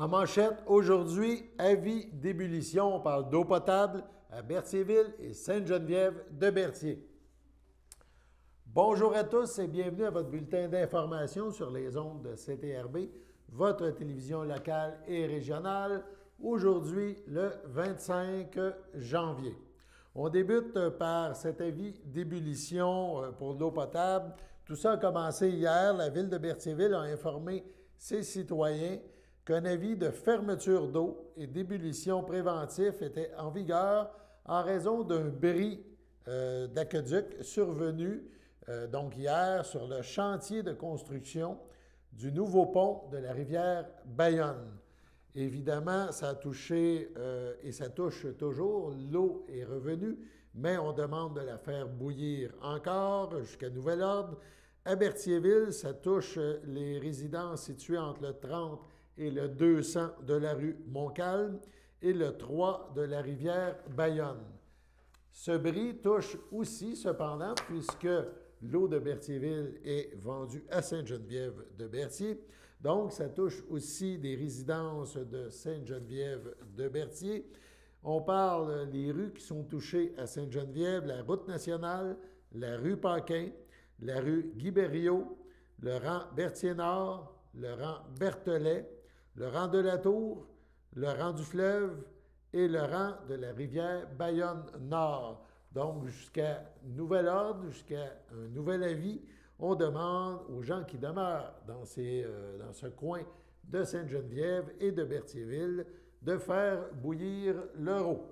En manchette, aujourd'hui, avis d'ébullition. On parle d'eau potable à Berthierville et Sainte-Geneviève de Berthier. Bonjour à tous et bienvenue à votre bulletin d'information sur les ondes de CTRB, votre télévision locale et régionale. Aujourd'hui, le 25 janvier. On débute par cet avis d'ébullition pour l'eau potable. Tout ça a commencé hier. La ville de Berthierville a informé ses citoyens qu'un avis de fermeture d'eau et d'ébullition préventif était en vigueur en raison d'un bris d'aqueduc survenu donc hier sur le chantier de construction du nouveau pont de la rivière Bayonne. Évidemment, ça a touché et ça touche toujours. L'eau est revenue, mais on demande de la faire bouillir encore jusqu'à nouvel ordre. À Berthierville, ça touche les résidences situées entre le 30 et le 200 de la rue Montcalm et le 3 de la rivière Bayonne. Ce bris touche aussi, cependant, puisque l'eau de Berthierville est vendue à Sainte-Geneviève de Berthier. Donc, ça touche aussi des résidences de Sainte-Geneviève de Berthier. On parle des rues qui sont touchées à Sainte-Geneviève, la route nationale, la rue Paquin, la rue Guy-Berriot, le rang Berthier-Nord, le rang Berthelet, le rang de la Tour, le rang du fleuve et le rang de la rivière Bayonne-Nord. Donc, jusqu'à nouvel ordre, jusqu'à un nouvel avis, on demande aux gens qui demeurent dans ce coin de Sainte-Geneviève et de Berthierville de faire bouillir leur eau.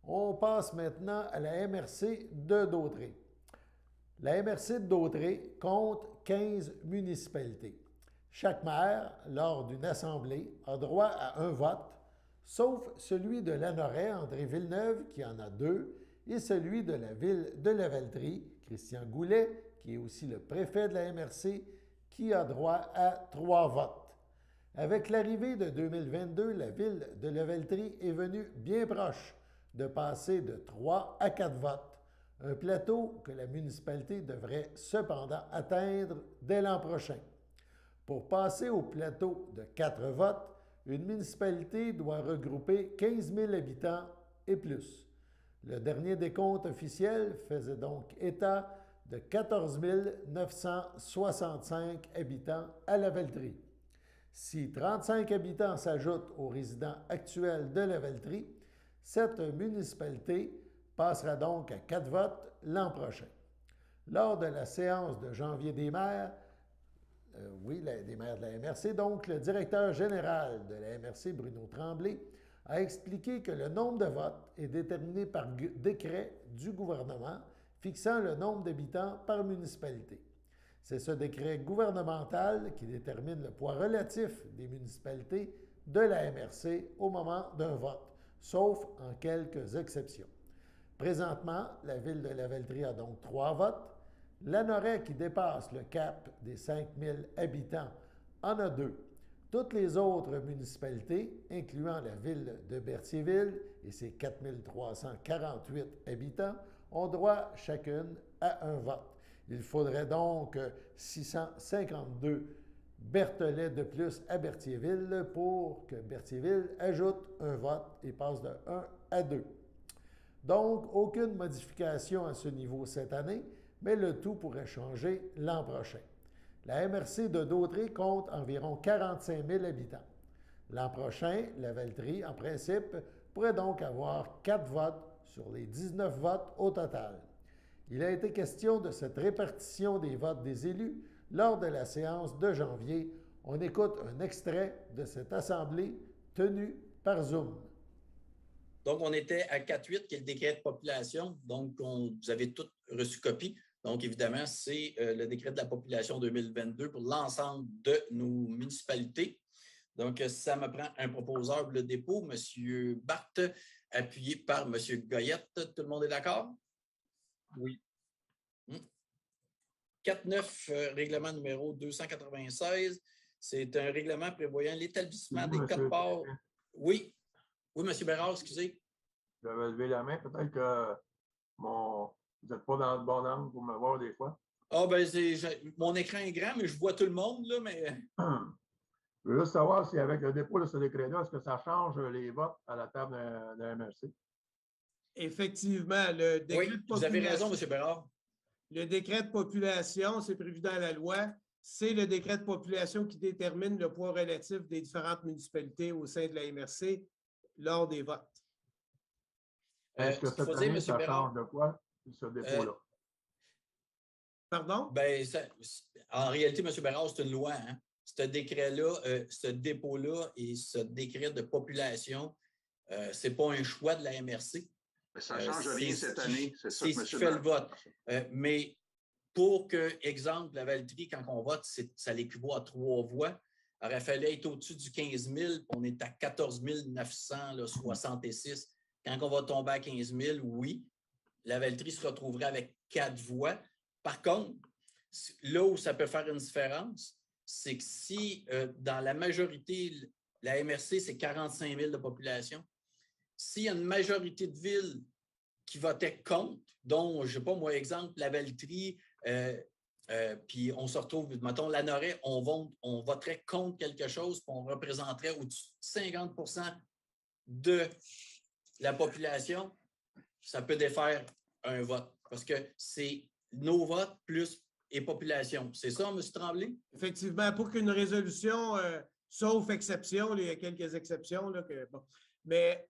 On passe maintenant à la MRC de Dautré. La MRC de Dautré compte 15 municipalités. Chaque maire, lors d'une assemblée, a droit à un vote, sauf celui de Lanoraie, André Villeneuve, qui en a 2, et celui de la ville de Lavaltrie, Christian Goulet, qui est aussi le préfet de la MRC, qui a droit à 3 votes. Avec l'arrivée de 2022, la ville de Lavaltrie est venue bien proche de passer de 3 à 4 votes, un plateau que la municipalité devrait cependant atteindre dès l'an prochain. Pour passer au plateau de 4 votes, une municipalité doit regrouper 15 000 habitants et plus. Le dernier décompte officiel faisait donc état de 14 965 habitants à Lavaltrie. Si 35 habitants s'ajoutent aux résidents actuels de Lavaltrie, cette municipalité passera donc à 4 votes l'an prochain. Lors de la séance de janvier des maires, des maires de la MRC, donc le directeur général de la MRC, Bruno Tremblay, a expliqué que le nombre de votes est déterminé par décret du gouvernement fixant le nombre d'habitants par municipalité. C'est ce décret gouvernemental qui détermine le poids relatif des municipalités de la MRC au moment d'un vote, sauf en quelques exceptions. Présentement, la ville de Lavaltrie a donc 3 votes. Lanoraie, qui dépasse le cap des 5 000 habitants, en a 2. Toutes les autres municipalités, incluant la ville de Berthierville et ses 4 348 habitants, ont droit chacune à un vote. Il faudrait donc 652 Berthelets de plus à Berthierville pour que Berthierville ajoute un vote et passe de 1 à 2. Donc, aucune modification à ce niveau cette année, mais le tout pourrait changer l'an prochain. La MRC de Dautré compte environ 45 000 habitants. L'an prochain, Lavaltrie, en principe, pourrait donc avoir 4 votes sur les 19 votes au total. Il a été question de cette répartition des votes des élus lors de la séance de janvier. On écoute un extrait de cette assemblée tenue par Zoom. Donc, on était à 4-8, qui est le décret de population. Donc, vous avez tous reçu copie. Donc, évidemment, c'est le décret de la population 2022 pour l'ensemble de nos municipalités. Donc, ça me prend un proposeur pour le dépôt, M. Barthes, appuyé par M. Goyette. Tout le monde est d'accord? Oui. 4.9, règlement numéro 296. C'est un règlement prévoyant l'établissement des codes parts. Oui. Oui, M. Bérard, excusez. J'avais levé la main. Peut-être que vous n'êtes pas dans le bon angle pour me voir des fois. Ah, ben, mon écran est grand, mais je vois tout le monde, là, mais. Je veux juste savoir si avec le dépôt de ce décret-là, est-ce que ça change les votes à la table de la MRC? Effectivement, le décret Oui, de vous avez raison, population. M. Bérard. Le décret de population, c'est prévu dans la loi. C'est le décret de population qui détermine le poids relatif des différentes municipalités au sein de la MRC lors des votes. Est-ce que Ce qu'il cette faut dire, année, M. ça Bérard, change de quoi, ce dépôt-là? Pardon? ben, en réalité, M. Bérard, c'est une loi. Hein? Ce décret-là, ce dépôt-là et ce décret de population, ce n'est pas un choix de la MRC. Mais ça ne change rien cette année. C'est ça C'est que ce qui M. fait le vote. Mais pour que, exemple, la Valtrie, quand on vote, ça l'équivaut à 3 voix. Il aurait fallu être au-dessus du 15 000, on est à 14 966. Quand on va tomber à 15 000, oui, la Valtrie se retrouverait avec 4 voix. Par contre, là où ça peut faire une différence, c'est que si dans la majorité, la MRC, c'est 45 000 de population, s'il y a une majorité de villes qui votaient contre, dont, je ne sais pas, moi, exemple, la Valtrie, puis on se retrouve, mettons, Lanoraie, on voterait contre quelque chose, puis on représenterait au-dessus de 50 de la population, ça peut défaire un vote. Parce que c'est nos votes plus et population. C'est ça, M. Tremblay? Effectivement, pour qu'une résolution, sauf exception, là, il y a quelques exceptions, là, mais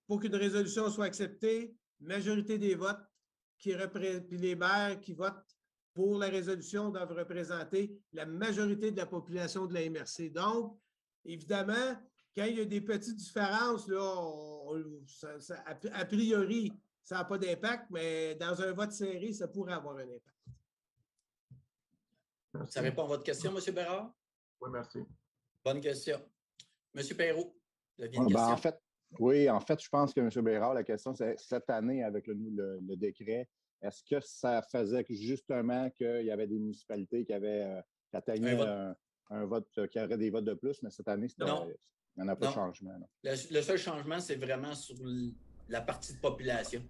pour qu'une résolution soit acceptée, majorité des votes puis les maires qui votent pour la résolution doivent représenter la majorité de la population de la MRC. Donc, évidemment, quand il y a des petites différences, là, a priori, ça n'a pas d'impact, mais dans un vote serré, ça pourrait avoir un impact. Merci. Ça répond à votre question, M. Bérard? Oui, merci. Bonne question. M. Perrault, vous aviez une Ben, question? en fait, je pense que M. Bérard, la question, c'est cette année, avec le décret, est-ce que ça faisait justement qu'il y avait des municipalités qui atteignaient un vote, qui aurait des votes de plus, mais cette année, il n'y en a pas de changement. Non. Le seul changement, c'est vraiment sur la partie de population.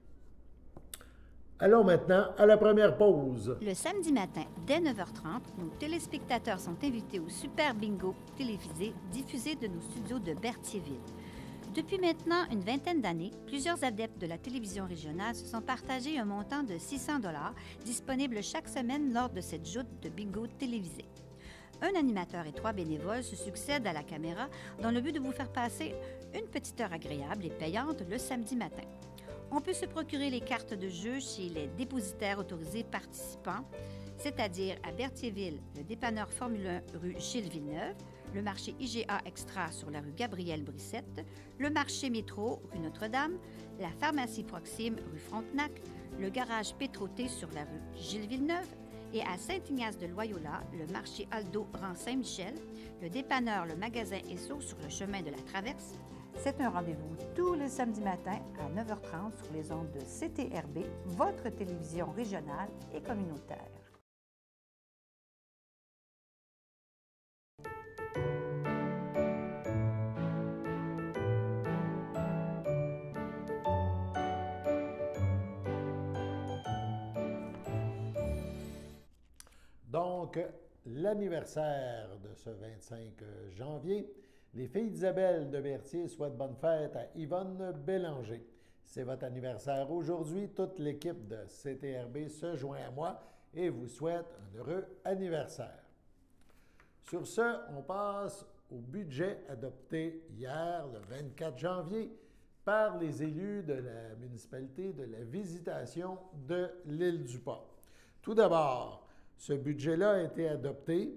Allons maintenant à la première pause. Le samedi matin, dès 9h30, nos téléspectateurs sont invités au Super Bingo télévisé diffusé de nos studios de Berthierville. Depuis maintenant une vingtaine d'années, plusieurs adeptes de la télévision régionale se sont partagés un montant de 600 $ disponible chaque semaine lors de cette joute de bingo télévisé. Un animateur et 3 bénévoles se succèdent à la caméra dans le but de vous faire passer une petite heure agréable et payante le samedi matin. On peut se procurer les cartes de jeu chez les dépositaires autorisés participants, c'est-à-dire à Berthierville, le dépanneur Formule 1 rue Gilles Villeneuve, le marché IGA Extra sur la rue Gabrielle Brissette, le marché Métro rue Notre-Dame, la pharmacie Proxime rue Frontenac, le garage Pétroté sur la rue Gilles Villeneuve et à Saint-Ignace de Loyola, le marché Aldo rang Saint-Michel, le dépanneur Le Magasin Esso sur le chemin de la Traverse. C'est un rendez-vous tous les samedis matins à 9h30 sur les ondes de CTRB, votre télévision régionale et communautaire. Donc, l'anniversaire de ce 25 janvier, les filles d'Isabelle de Berthier souhaitent bonne fête à Yvonne Bélanger. C'est votre anniversaire aujourd'hui. Toute l'équipe de CTRB se joint à moi et vous souhaite un heureux anniversaire. Sur ce, on passe au budget adopté hier, le 24 janvier, par les élus de la municipalité de la Visitation de l'Île-du-Port. Tout d'abord, ce budget-là a été adopté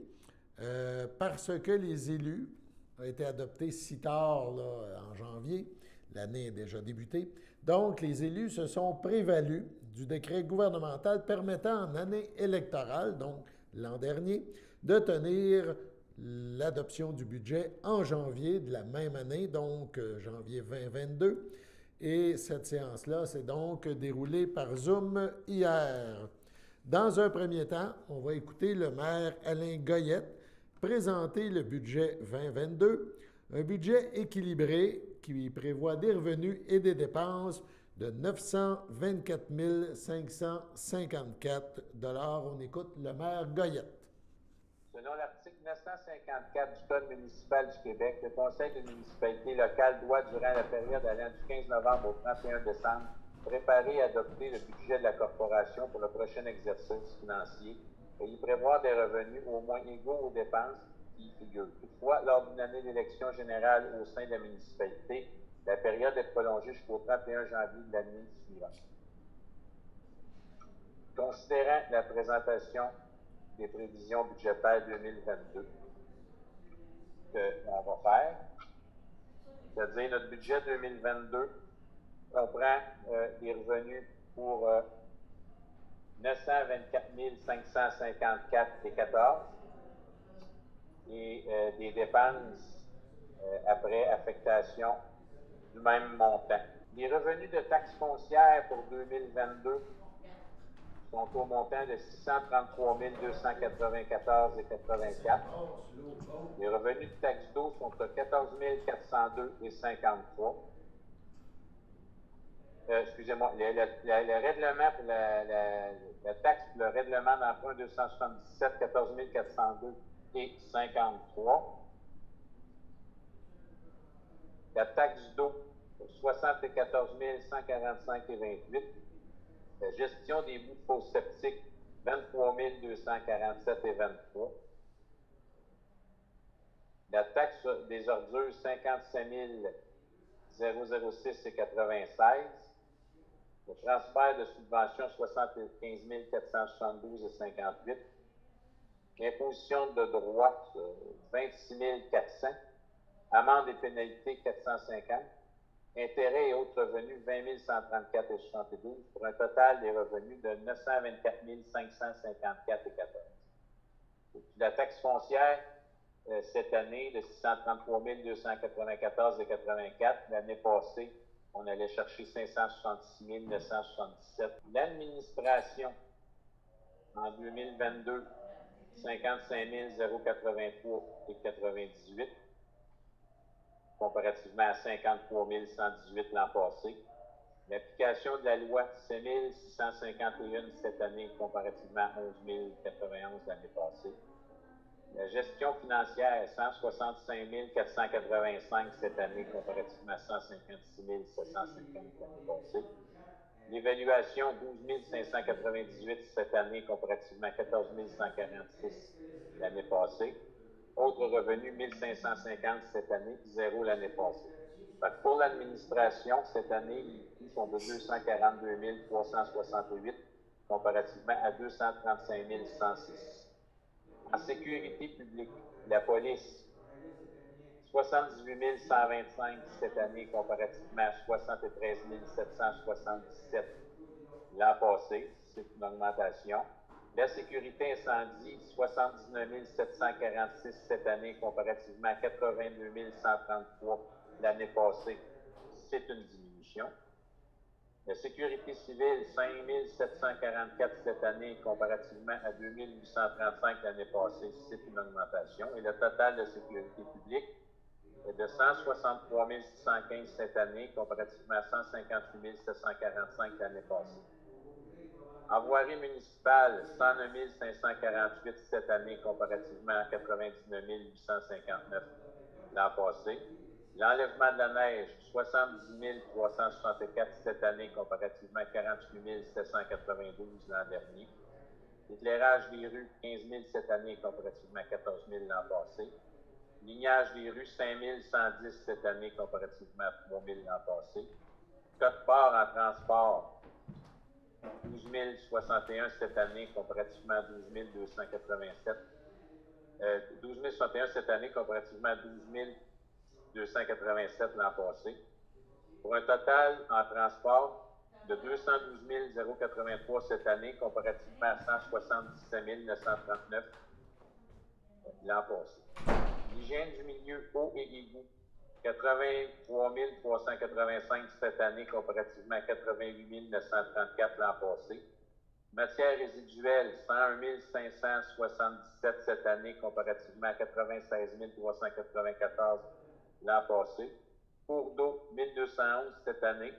parce que les élus ont été adoptés si tard là, en janvier. L'année est déjà débutée. Donc, les élus se sont prévalus du décret gouvernemental permettant en année électorale, donc l'an dernier, de tenir l'adoption du budget en janvier de la même année, donc janvier 2022. Et cette séance-là s'est donc déroulée par Zoom hier. Dans un premier temps, on va écouter le maire Alain Goyette présenter le budget 2022, un budget équilibré qui prévoit des revenus et des dépenses de 924 554 $. On écoute le maire Goyette. Selon l'article 954 du Code municipal du Québec, le Conseil de municipalité locale doit, durant la période allant du 15 novembre au 31 décembre, préparer et adopter le budget de la corporation pour le prochain exercice financier et y prévoir des revenus au moins égaux aux dépenses qui y figurent. Toutefois, lors d'une année d'élection générale au sein de la municipalité, la période est prolongée jusqu'au 31 janvier de l'année suivante. Considérant la présentation des prévisions budgétaires 2022 qu'on va faire, c'est-à-dire notre budget 2022 comprend des revenus pour 924 554,14 et des dépenses après affectation du même montant. Les revenus de taxes foncières pour 2022 sont au montant de 633 294,84. Les revenus de taxes d'eau sont à 14 402,53. Excusez-moi, le règlement pour la taxe pour le règlement d'emprunt 277, 14 402,53. La taxe d'eau, 74 145,28. La gestion des boues de fosse septiques, 23 247,23. La taxe des ordures, 55 006,96. Le transfert de subventions, 75 472,58. L'imposition de droits, 26 400. Amende et pénalités, 450. Intérêts et autres revenus, 20 134,72 pour un total des revenus de 924 554,14. La taxe foncière, cette année, de 633 294,84. L'année passée, on allait chercher 566 977. L'administration, en 2022, 55 083,98. Comparativement à 53 118 l'an passé. L'application de la loi, 7 651 cette année, comparativement à 11 091 l'année passée. La gestion financière, 165 485 cette année, comparativement à 156 750 l'année passée. L'évaluation, 12 598 cette année, comparativement à 14 146 l'année passée. Autres revenus, 1550 cette année, 0 l'année passée. Pour l'administration, cette année, les coûts sont de 242 368 comparativement à 235 106. En sécurité publique, la police, 78 125 cette année comparativement à 73 777 l'an passé. C'est une augmentation. La sécurité incendie, 79 746 cette année comparativement à 82 133 l'année passée. C'est une diminution. La sécurité civile, 5 744 cette année comparativement à 2 835 l'année passée. C'est une augmentation. Et le total de sécurité publique est de 163 615 cette année comparativement à 158 745 l'année passée. En voirie municipale, 109 548 cette année comparativement à 99 859 l'an passé. L'enlèvement de la neige, 70 364 cette année comparativement à 48 792 l'an dernier. L'éclairage des rues, 15 000 cette année comparativement à 14 000 l'an passé. Lignage des rues, 5 110 cette année comparativement à 3 000 l'an passé. Code-part en transport, 12 061 cette année comparativement à 12 287. 12 061 cette année comparativement à 12 287 l'an passé. Pour un total en transport de 212 083 cette année comparativement à 177 939 l'an passé. L'hygiène du milieu eau et égout, 83 385 cette année comparativement à 88 934 l'an passé. Matières résiduelles, 101 577 cette année comparativement à 96 394 l'an passé. Cours d'eau, 1211 cette année,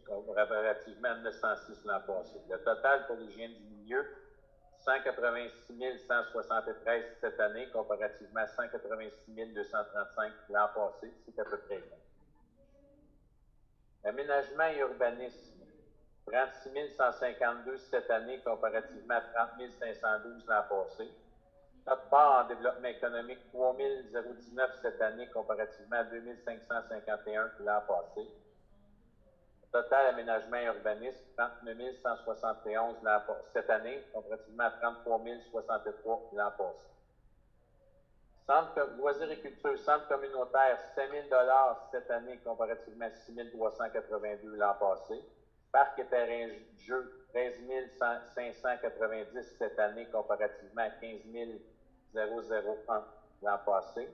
comparativement à 906 l'an passé. Le total pour l'hygiène du milieu, 186 173 cette année, comparativement à 186 235 l'an passé. C'est à peu près égal. Aménagement et urbanisme, 36 152 cette année, comparativement à 30 512 l'an passé. Notre part en développement économique, 3 019 cette année, comparativement à 2 551 l'an passé. Total aménagement et urbanisme, 39 171 cette année, comparativement à 33 063 l'an passé. Centre loisirs et culture, centre communautaire, 5 000 cette année, comparativement à 6 382 l'an passé. Parc et terrain de jeu, 13 590 cette année, comparativement à 15 001 l'an passé.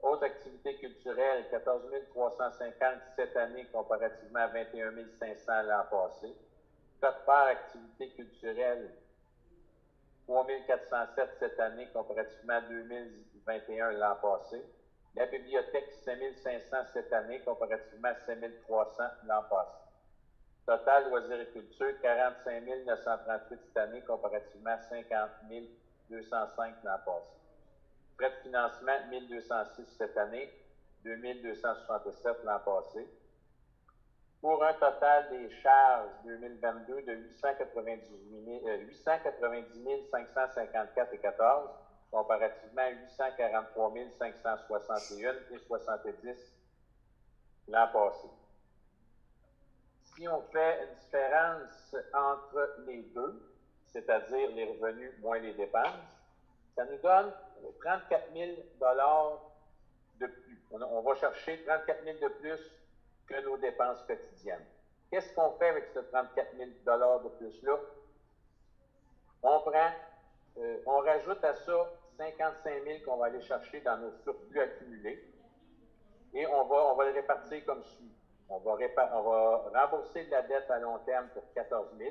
Autres activités culturelles, 14 350 cette année, comparativement à 21 500 l'an passé. Quote-part activités culturelles, 3 407 cette année, comparativement à 2021 l'an passé. La bibliothèque, 5 500 cette année, comparativement à 5 300 l'an passé. Total loisirs et culture, 45 938 cette année, comparativement à 50 205 l'an passé. Frais de financement, 1 206 cette année, 2 267 l'an passé. Pour un total des charges 2022 de 890 554,14, comparativement à 843 561 et 70 l'an passé. Si on fait une différence entre les deux, c'est-à-dire les revenus moins les dépenses, ça nous donne 34 000 de plus. On va chercher 34 000 de plus que nos dépenses quotidiennes. Qu'est-ce qu'on fait avec ce 34 000 de plus-là? On rajoute à ça 55 000 qu'on va aller chercher dans nos surplus accumulés et on va le répartir comme suit. On va rembourser de la dette à long terme pour 14 000,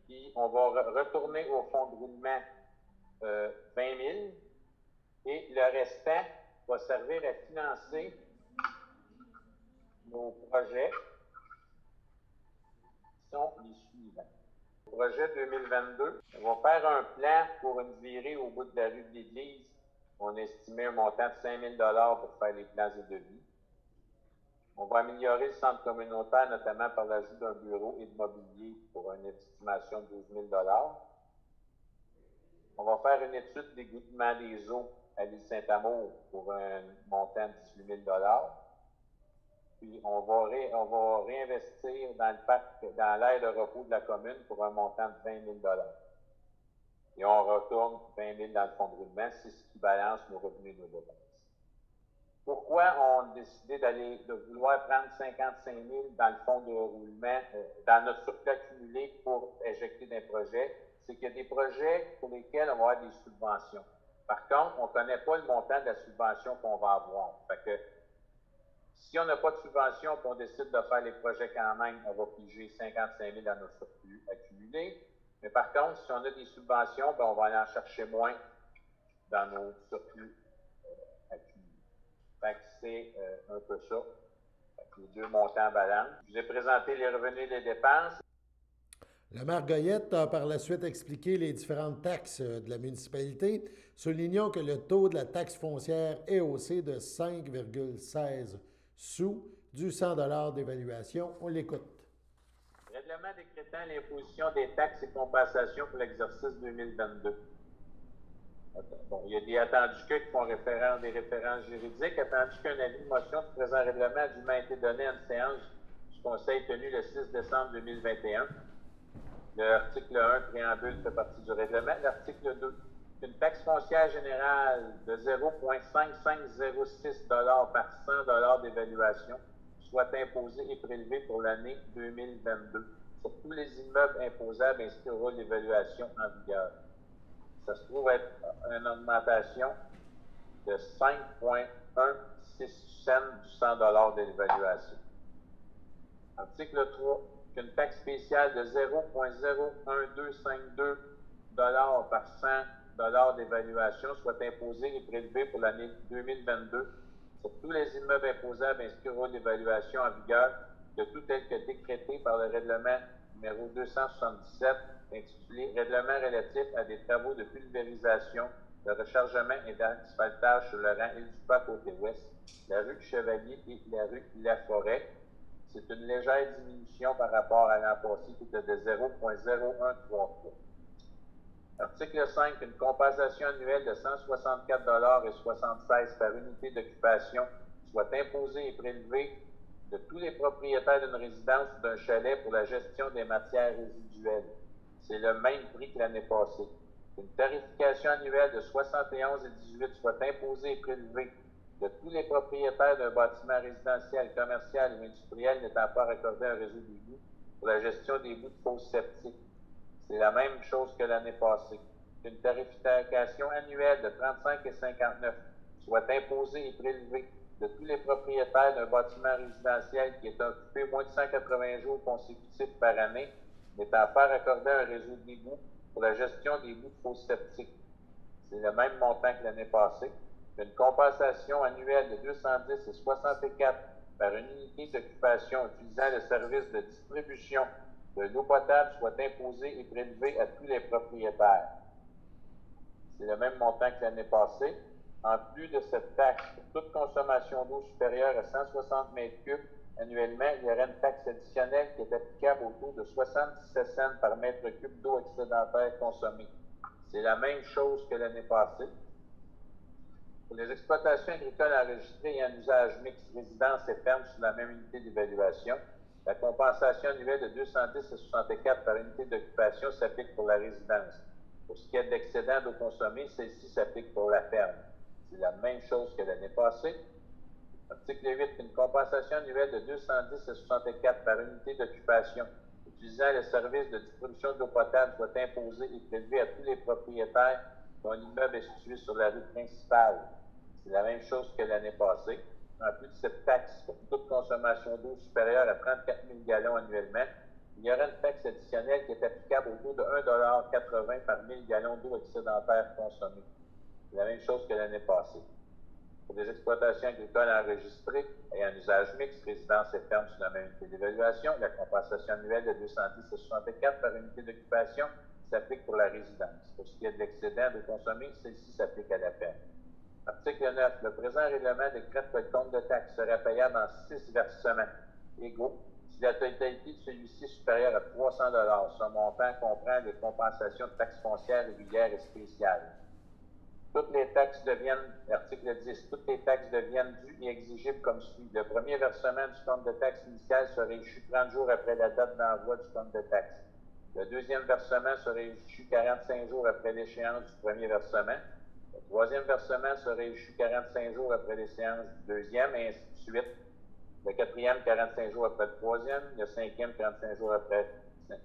puis on va retourner au fonds de roulement 20 000 et le restant va servir à financer nos projets qui sont les suivants. Projet 2022, on va faire un plan pour une virée au bout de la rue de l'Église. On a estimé un montant de 5 000 pour faire les plans et devis. On va améliorer le centre communautaire, notamment par l'ajout d'un bureau et de mobilier pour une estimation de 12 000 On va faire une étude d'égouttement des eaux à l'île Saint-Amour pour un montant de 18 000 Puis on va réinvestir dans le parc, dans l'aire de repos de la commune pour un montant de 20 000 Et on retourne 20 000 dans le fonds de roulement, c'est ce qui balance nos revenus et nos dépenses. Pourquoi on a décidé de vouloir prendre 55 000 dans le fonds de roulement, dans notre surplus accumulé pour injecter des projets? C'est qu'il y a des projets pour lesquels on va avoir des subventions. Par contre, on ne connaît pas le montant de la subvention qu'on va avoir. Fait que, si on n'a pas de subvention et on décide de faire les projets quand même, on va piger 55 000 dans notre surplus accumulé. Mais par contre, si on a des subventions, ben on va aller en chercher moins dans nos surplus accumulés. Fait que c'est un peu ça. Fait que les deux montants balancent. Je vous ai présenté les revenus et les dépenses. Le maire Goyette a par la suite expliqué les différentes taxes de la municipalité. Soulignons que le taux de la taxe foncière est haussé de 5,16 sous du 100 d'évaluation. On l'écoute. Règlement décrétant l'imposition des taxes et compensations pour l'exercice 2022. Bon, il y a des attendus qui font des références juridiques, attendu qu'un avis de motion du présent règlement a dûment été donné à une séance du Conseil tenue le 6 décembre 2021. L'article 1, préambule, fait partie du règlement. L'article 2, une taxe foncière générale de 0,5506 par 100 d'évaluation soit imposée et prélevée pour l'année 2022 sur tous les immeubles imposables inscrits au rôle d'évaluation en vigueur. Ça se trouve être une augmentation de 5,16 cents du 100 de l'évaluation. Article 3, qu'une taxe spéciale de 0,01252 par 100 d'évaluation soit imposée et prélevée pour l'année 2022 sur tous les immeubles imposables inscrits au rôle d'évaluation en vigueur, de tout tel que décrété par le règlement numéro 277 intitulé Règlement relatif à des travaux de pulvérisation, de rechargement et d'asphaltage sur le rang Île-du-Pas côté ouest, la rue du Chevalier et la rue Laforêt. C'est une légère diminution par rapport à l'an passé qui était de 0,0133. Article 5, une compensation annuelle de 164,76 par unité d'occupation soit imposée et prélevée de tous les propriétaires d'une résidence ou d'un chalet pour la gestion des matières résiduelles. C'est le même prix que l'année passée. Une tarification annuelle de 71,18 soit imposée et prélevée de tous les propriétaires d'un bâtiment résidentiel, commercial ou industriel n'étant pas raccordé à un réseau d'égout pour la gestion des bouts de fosses septiques. C'est la même chose que l'année passée. Une tarification annuelle de 35,59 soit imposée et prélevée de tous les propriétaires d'un bâtiment résidentiel qui est occupé moins de 180 jours consécutifs par année, n'étant pas raccordé à un réseau d'égout pour la gestion des bouts de fosses septiques. C'est le même montant que l'année passée. Une compensation annuelle de 210,64 par une unité d'occupation utilisant le service de distribution de l'eau potable soit imposée et prélevée à tous les propriétaires. C'est le même montant que l'année passée. En plus de cette taxe, pour toute consommation d'eau supérieure à 160 mètres cubes annuellement, il y aurait une taxe additionnelle qui est applicable au taux de 77 cents par mètre cube d'eau excédentaire consommée. C'est la même chose que l'année passée. Pour les exploitations agricoles enregistrées et en usage mixte, résidence et ferme sur la même unité d'évaluation, la compensation annuelle de 210,64 par unité d'occupation s'applique pour la résidence. Pour ce qui est d'excédent d'eau consommée, celle-ci s'applique pour la ferme. C'est la même chose que l'année passée. Article 8, une compensation annuelle de 210,64 par unité d'occupation utilisant le service de distribution d'eau potable soit imposée et prélevée à tous les propriétaires dont l'immeuble est situé sur la rue principale. C'est la même chose que l'année passée. En plus de cette taxe pour toute consommation d'eau supérieure à 34 000 gallons annuellement, il y aura une taxe additionnelle qui est applicable au taux de 1,80 $ par 1000 gallons d'eau excédentaire consommée. C'est la même chose que l'année passée. Pour des exploitations agricoles enregistrées et en usage mixte, résidence et ferme sur la même unité d'évaluation, la compensation annuelle de 210,64 par unité d'occupation s'applique pour la résidence. Pour ce qui est de l'excédent de consommer, celle-ci s'applique à la ferme. Article 9. Le présent règlement décrète que le compte de taxe sera payable en 6 versements égaux si la totalité de celui-ci est supérieure à 300 $. Ce montant comprend les compensations de taxes foncières régulières et spéciales. Toutes les taxes deviennent, article 10, toutes les taxes deviennent dues et exigibles comme suit. Le premier versement du compte de taxe initial serait échu 30 jours après la date d'envoi du compte de taxe. Le deuxième versement serait échu 45 jours après l'échéance du premier versement. Le troisième versement serait échu 45 jours après l'échéance du deuxième, et ainsi de suite. Le quatrième, 45 jours après le troisième. Le cinquième, 45 jours après le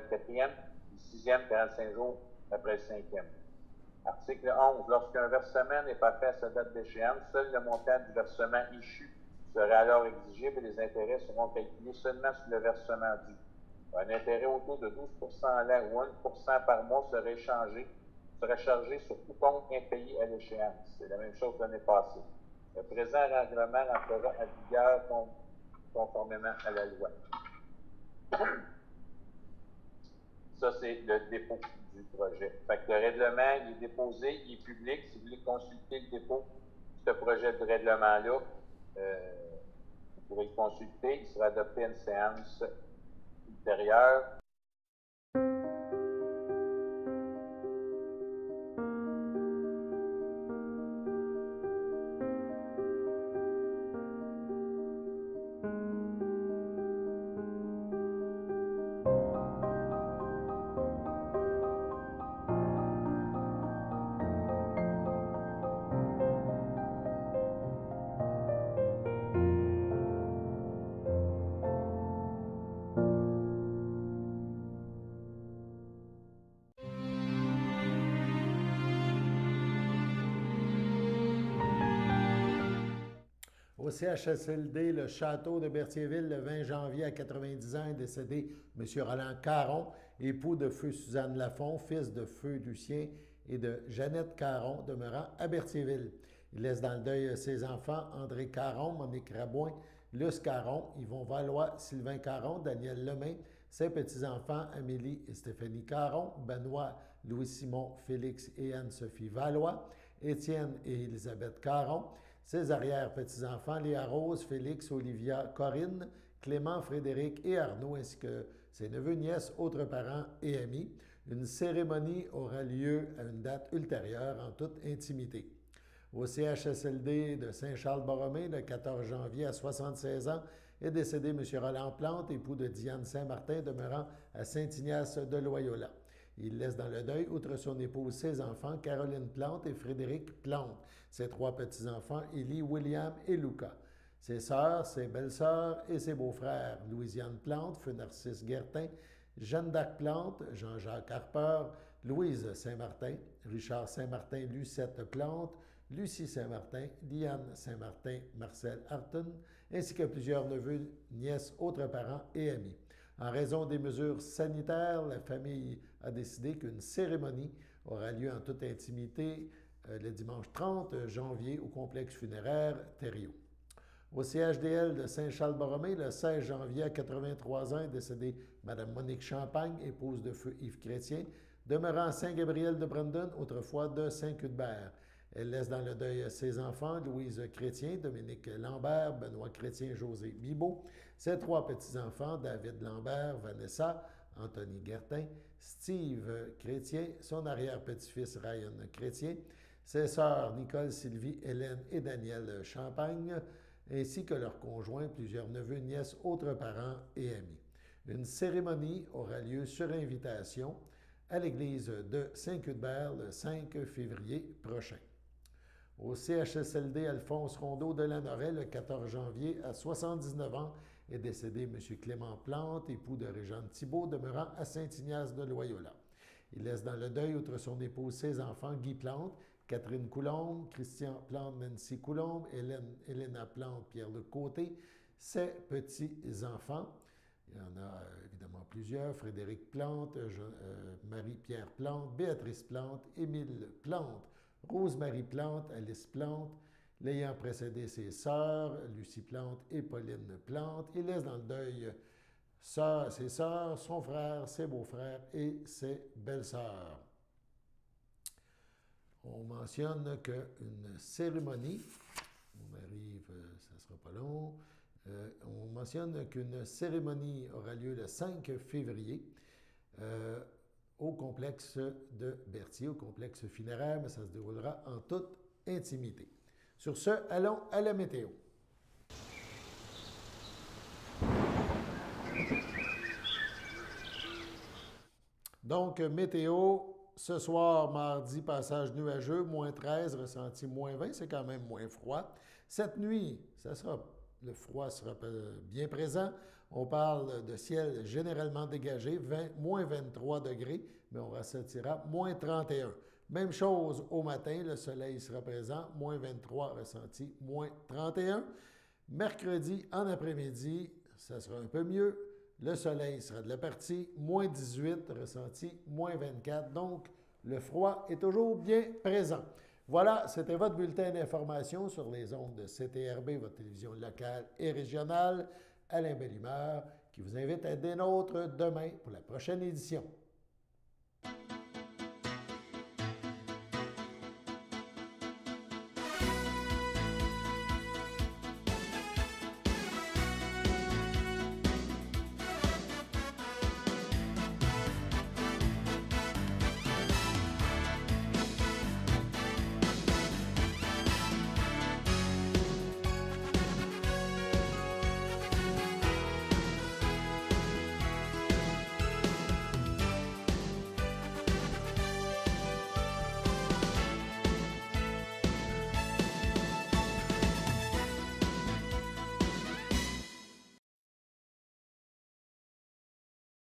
quatrième. Le sixième, 45 jours après le cinquième. Article 11. Lorsqu'un versement n'est pas fait à sa date d'échéance, seul le montant du versement échu sera alors exigible et les intérêts seront calculés seulement sur le versement dû. Un intérêt au taux de 12 % à l'an ou 1 % par mois serait chargé sur tout compte impayé à l'échéance. C'est la même chose que l'année passée. Le présent règlement entrera en vigueur conformément à la loi. Ça, c'est le dépôt du projet. Fait que le règlement, il est déposé, il est public. Si vous voulez consulter le dépôt de ce projet de règlement-là, vous pourrez le consulter. Il sera adopté à une séance ultérieure. Au CHSLD, le château de Berthierville, le 20 janvier à 90 ans, est décédé M. Roland Caron, époux de feu Suzanne Lafont, fils de feu Lucien et de Jeannette Caron, demeurant à Berthierville. Il laisse dans le deuil ses enfants André Caron, Monique Rabouin, Luce Caron, Yvon Valois, Sylvain Caron, Daniel Lemay, ses petits-enfants Amélie et Stéphanie Caron, Benoît, Louis-Simon, Félix et Anne-Sophie Valois, Étienne et Élisabeth Caron, ses arrière-petits-enfants Léa Rose, Félix, Olivia, Corinne, Clément, Frédéric et Arnaud, ainsi que ses neveux, nièces, autres parents et amis. Une cérémonie aura lieu à une date ultérieure en toute intimité. Au CHSLD de Saint-Charles-Borromée, le 14 janvier, à 76 ans, est décédé M. Roland Plante, époux de Diane Saint-Martin, demeurant à Saint-Ignace de Loyola. Il laisse dans le deuil, outre son épouse, ses enfants, Caroline Plante et Frédéric Plante, ses 3 petits-enfants, Élie, William et Lucas, ses sœurs, ses belles-sœurs et ses beaux-frères, Louisiane Plante, Feu Narcisse Guertin, Jeanne d'Arc Plante, Jean-Jacques Harper, Louise Saint-Martin, Richard Saint-Martin, Lucette Plante, Lucie Saint-Martin, Liane Saint-Martin, Marcel Harton, ainsi que plusieurs neveux, nièces, autres parents et amis. En raison des mesures sanitaires, la famille a décidé qu'une cérémonie aura lieu en toute intimité le dimanche 30 janvier au complexe funéraire Thériault. Au CHDL de Saint-Charles-Borromée, le 16 janvier, à 83 ans, est décédée Mme Monique Champagne, épouse de feu Yves Chrétien, demeurant à Saint-Gabriel de Brandon, autrefois de Saint-Cuthbert. Elle laisse dans le deuil ses enfants, Louise Chrétien, Dominique Lambert, Benoît Chrétien, José Bibeau, ses 3 petits-enfants, David Lambert, Vanessa, Anthony Guertin, Steve Chrétien, son arrière-petit-fils Ryan Chrétien, ses sœurs Nicole, Sylvie, Hélène et Daniel Champagne, ainsi que leurs conjoints, plusieurs neveux, nièces, autres parents et amis. Une cérémonie aura lieu sur invitation à l'église de Saint-Cuthbert le 5 février prochain. Au CHSLD Alphonse Rondeau de Lanoret, le 14 janvier, à 79 ans, est décédé M. Clément Plante, époux de Régente Thibault, demeurant à Saint-Ignace de Loyola. Il laisse dans le deuil, outre son épouse, ses enfants, Guy Plante, Catherine Coulombe, Christian Plante, Nancy Coulombe, Héléna Plante, Pierre-Luc Côté, ses petits-enfants. Il y en a évidemment plusieurs, Frédéric Plante, Marie-Pierre Plante, Béatrice Plante, Émile Plante, Rose-Marie Plante, Alice Plante, l'ayant précédé ses sœurs, Lucie Plante et Pauline Plante. Il laisse dans le deuil ses sœurs, son frère, ses beaux-frères et ses belles-sœurs. On mentionne qu'une cérémonie, on arrive, ça ne sera pas long, on mentionne qu'une cérémonie aura lieu le 5 février au complexe de Berthier, au complexe funéraire, mais ça se déroulera en toute intimité. Sur ce, allons à la météo. Donc, météo, ce soir, mardi, passage nuageux, moins 13, ressenti moins 20, c'est quand même moins froid. Cette nuit, le froid sera bien présent. On parle de ciel généralement dégagé, moins 23 degrés, mais on ressentira moins 31. Même chose au matin, le soleil sera présent, moins 23, ressenti moins 31. Mercredi, en après-midi, ça sera un peu mieux. Le soleil sera de la partie, moins 18, ressenti, moins 24. Donc, le froid est toujours bien présent. Voilà, c'était votre bulletin d'information sur les ondes de CTRB, votre télévision locale et régionale. Alain Bellemare, qui vous invite à être des nôtres demain pour la prochaine édition.